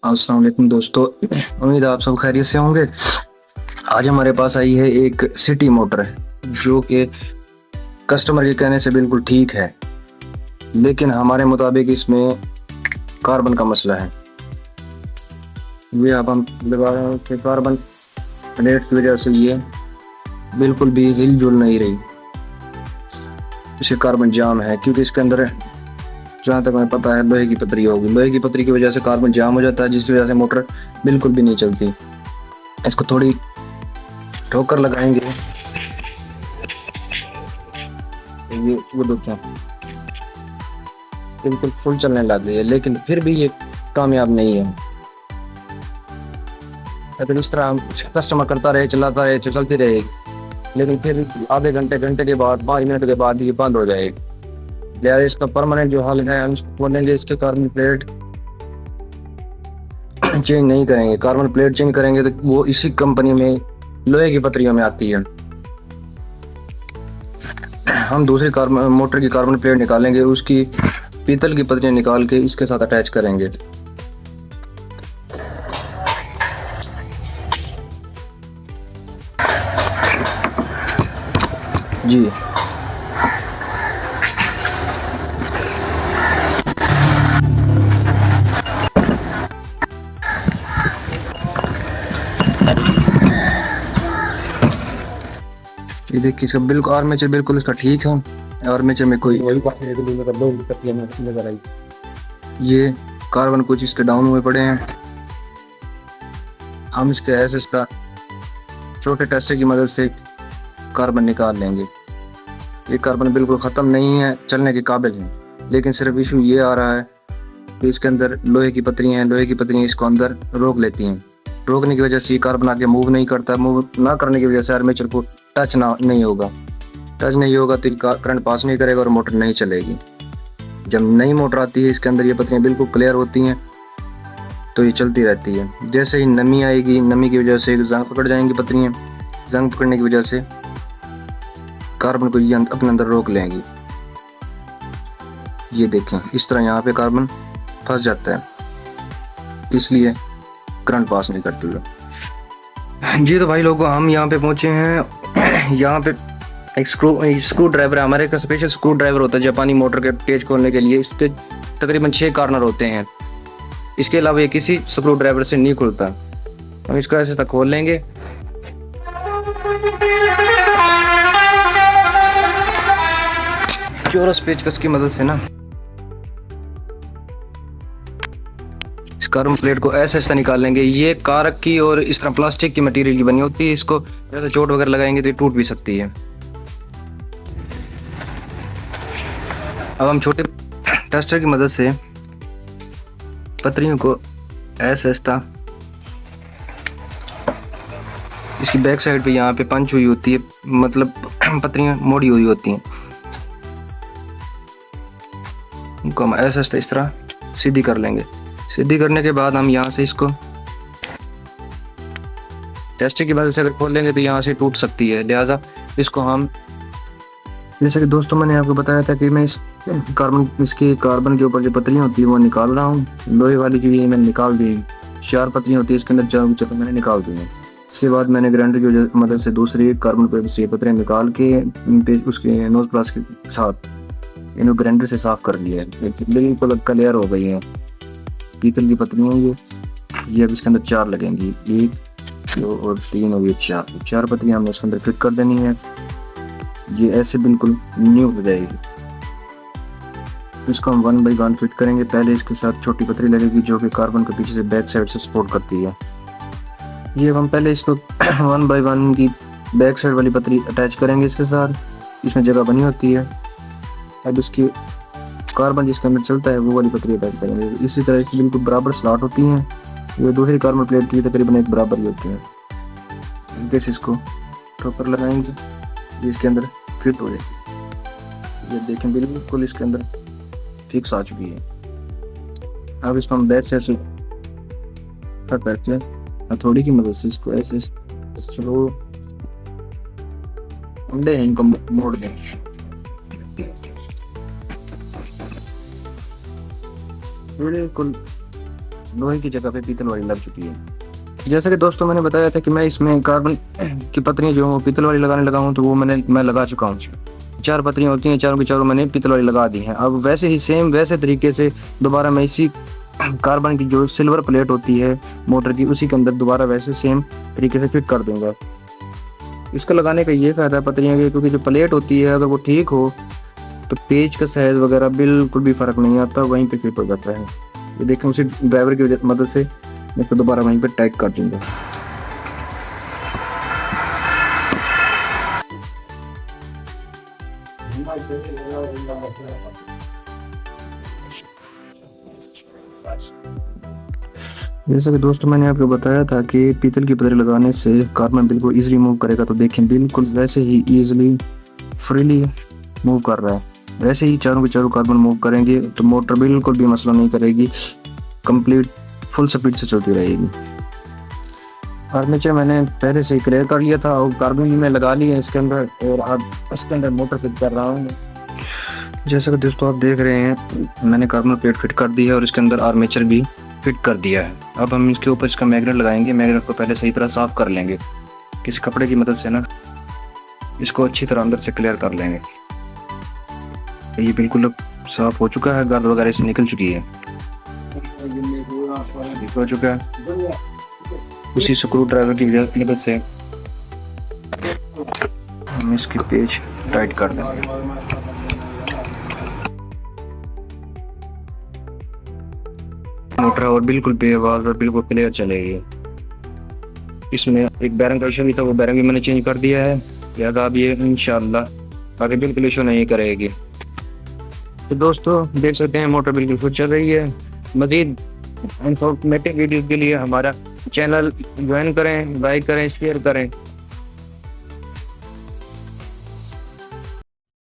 अस्सलाम वालेकुम दोस्तों। उम्मीद है आप सब खैरियत से होंगे। आज हमारे पास आई है एक सिटी मोटर जो कि कस्टमर के कहने से बिल्कुल ठीक है, लेकिन हमारे मुताबिक इसमें कार्बन का मसला है। ये अब हम लगा रहे हैं कि कार्बन रेट की वजह से ये बिल्कुल भी हिल जुल नहीं रही। इसे कार्बन जाम है क्योंकि इसके अंदर जहाँ तक हमें पता है लोहे की पतरी होगी। लोहे की पतरी की वजह से कार्बन जाम हो जाता है, जिसकी वजह से मोटर बिल्कुल भी नहीं चलती। इसको थोड़ी ठोकर लगाएंगे तो ये वो देखिए बिल्कुल फुल चलने लग गई है, लेकिन फिर भी ये कामयाब नहीं है। अगर इस तरह हम कस्टमर करता रहे, चलाता रहे, चलती रहेगी, लेकिन फिर आधे घंटे घंटे के बाद 5 मिनट के बाद ये बंद हो जाएगी। लिहाजा इसका परमानेंट जो हल है हम बोलेंगे, इसके कार्बन प्लेट चेंज नहीं करेंगे। कार्बन प्लेट चेंज करेंगे तो वो इसी कंपनी में लोहे की पतरियों में आती है। हम दूसरी कार्बन मोटर की कार्बन प्लेट निकालेंगे, उसकी पीतल की पतरियां निकाल के इसके साथ अटैच करेंगे। जी ये देखिए, इसका बिल्कुल आर्मेचर बिल्कुल इसका ठीक है। आर्मेचर में कोई ये कार्बन कुछ इसके डाउन हुए पड़े हैं। हम इसके एसएस का छोटे टेस्टर की मदद से कार्बन निकाल लेंगे। ये कार्बन बिल्कुल ख़त्म नहीं है, चलने के काबिल है, लेकिन सिर्फ इशू ये आ रहा है कि इसके अंदर लोहे की पतरियाँ हैं। लोहे की पतरियाँ इसको अंदर रोक लेती हैं। रोकने की वजह से ये कार्बन आगे मूव नहीं करता। मूव ना करने की वजह से आर्मेचर को टच नहीं होगा तो करंट पास नहीं करेगा और मोटर नहीं चलेगी। जब नई मोटर आती है, इसके अंदर ये पतरियाँ बिल्कुल क्लियर होती हैं, तो ये चलती रहती है। जैसे ही नमी आएगी, नमी की वजह से जंग पकड़ जाएंगी पतरियाँ। जंग पकड़ने की वजह से कार्बन को ये अपने अंदर रोक लेंगी। ये देखें, इस तरह यहाँ पे कार्बन फंस जाता है, इसलिए करंट पास नहीं करती है। जी तो भाई लोगों, हम यहाँ पे पहुँचे हैं। यहाँ पे एक स्क्रू ड्राइवर है हमारे का। स्पेशल स्क्रू ड्राइवर होता है जापानी मोटर के पेच खोलने के लिए। इसके तकरीबन 6 कॉर्नर होते हैं। इसके अलावा ये किसी स्क्रू ड्राइवर से नहीं खुलता। हम इसको ऐसे तक खोल लेंगे। चोरस पेचकस की मदद से ना इस कार्बन प्लेट को ऐसे ऐसा निकाल लेंगे। ये कारक की और इस तरह प्लास्टिक की मटेरियल की बनी होती है। इसको ऐसे चोट वगैरह लगाएंगे तो ये टूट भी सकती है। अब हम छोटे टेस्टर की मदद से पतरियों को ऐसे ऐसा इसकी बैक साइड पे यहाँ पे पंच हुई होती है, मतलब पतरियाँ मोड़ी हुई होती हैं, उनको हम ऐसे ऐसे इस तरह सीधी कर लेंगे। सीधी करने के बाद हम यहाँ से इसको टेस्टर की मदद से अगर खोल लेंगे तो यहाँ से टूट सकती है। लिहाजा इसको हम, जैसे कि दोस्तों मैंने आपको बताया था कि मैं इसकी कार्बन के ऊपर जो पतरियाँ होती है वो निकाल रहा हूँ। लोहे वाली जो ये मैंने निकाल दी, 4 पतरियाँ होती है इसके अंदर, 4 तो मैंने निकाल दी हैं। इसके बाद मैंने ग्राइंडर की मदद से दूसरी कार्बन पर से पतरियाँ निकाल के उसके नोज प्लास के साथ इन्हें ग्राइंडर से साफ कर लिया है। बिल्कुल क्लियर हो गई है पीतल की पतरियाँ। ये अब इसके अंदर 4 लगेंगी, 1 2 और 3 और ये 4 पतरियाँ हमने इसके अंदर फिट कर देनी है। ये ऐसे बिल्कुल न्यू हो जाएगी। इसको हम 1 बाई 1 फिट करेंगे। पहले इसके साथ छोटी पतरी लगेगी जो कि कार्बन के पीछे से बैक साइड से सपोर्ट करती है। ये हम पहले इसको 1 बाई 1 की बैक साइड वाली पतरी अटैच करेंगे इसके साथ। इसमें जगह बनी होती है। अब इसकी कार्बन जिसके अंदर चलता है वो वाली पतरी अटैच करेंगे। इसी तरह इसकी बिल्कुल बराबर स्लॉट होती हैं। ये दूसरी कार्बन प्लेट की तकरीबन एक बराबर ही होती है। इनके से इसको ठोकर लगाएंगे, ये इसके अंदर फिट हो जाए। ये देखें बिल्कुल इसके अंदर फिक्स आ चुकी है। अब इसको हम बैक से ऐसे करते हैं, हथौड़ी की मदद से इसको ऐसे स्लो अंडे हैं इनको मोड़ दें। बिल्कुल लोहे की जगह पे पीतल वाली लग चुकी है। जैसा कि दोस्तों मैंने बताया था कि मैं इसमें कार्बन की पत्रियां जो पीतल वाली लगाने लगा हूँ, तो वो मैं लगा चुका हूँ। 4 पत्रियां होती हैं, चारों की चारों मैंने पीतल वाली लगा दी हैं। अब वैसे ही सेम वैसे तरीके से दोबारा मैं इसी कार्बन की जो सिल्वर प्लेट होती है मोटर की, उसी के अंदर दोबारा वैसे सेम तरीके से फिट कर दूंगा। इसको लगाने का ये फायदा है पत्रियां के, क्योंकि जो प्लेट होती है अगर वो ठीक हो तो पेज का साइज वगैरह बिल्कुल भी फर्क नहीं आता, वहीं पे फिट हो जाता है। ये देखें, उसी ड्राइवर की मदद से मैं इसको दोबारा वहीं पे टाइट कर दूंगा। जैसा कि दोस्तों मैंने आपको बताया था कि पीतल की पतरी लगाने से कार्बन बिल्कुल इजीली मूव करेगा, तो देखें बिल्कुल वैसे ही इजीली फ्रीली मूव कर रहा है। वैसे ही चारों के चारों कार्बन मूव करेंगे तो मोटर बिल्कुल भी मसला नहीं करेगी, कंप्लीट फुल स्पीड से चलती रहेगी। आर्मेचर मैंने पहले से ही क्लियर कर लिया था और कार्बन भी मैं लगा लिया इसके अंदर, और अब इसके अंदर मोटर फिट कर रहा हूँ। जैसा कि दोस्तों आप देख रहे हैं, मैंने कार्बन प्लेट फिट कर दी है और इसके अंदर आर्मेचर भी फिट कर दिया है। अब हम इसके ऊपर इसका मैग्नेट लगाएंगे। मैग्नेट को पहले सही तरह साफ कर लेंगे किसी कपड़े की मदद से ना, इसको अच्छी तरह अंदर से क्लियर कर लेंगे। ये बिल्कुल साफ हो चुका है, गर्द वगैरह से निकल चुकी है, हो चुका है। उसी स्क्रू ड्राइवर की मदद से हम इसकी पेच टाइट कर देंगे। मोटर और बिल्कुल बेआवाज और बिल्कुल क्लियर चलेगी। इसमें एक बैरिंग का इशू भी था, वो बैरिंग भी मैंने चेंज कर दिया है। लिहाजा अब ये इंशाल्लाह आगे बिल्कुल इशू नहीं करेगी। तो दोस्तों देख सकते हैं मोटर बिल्कुल खुद चल रही है। मजीद इंफॉर्मेटिव वीडियो के लिए हमारा चैनल ज्वाइन करें, लाइक करें, शेयर करें।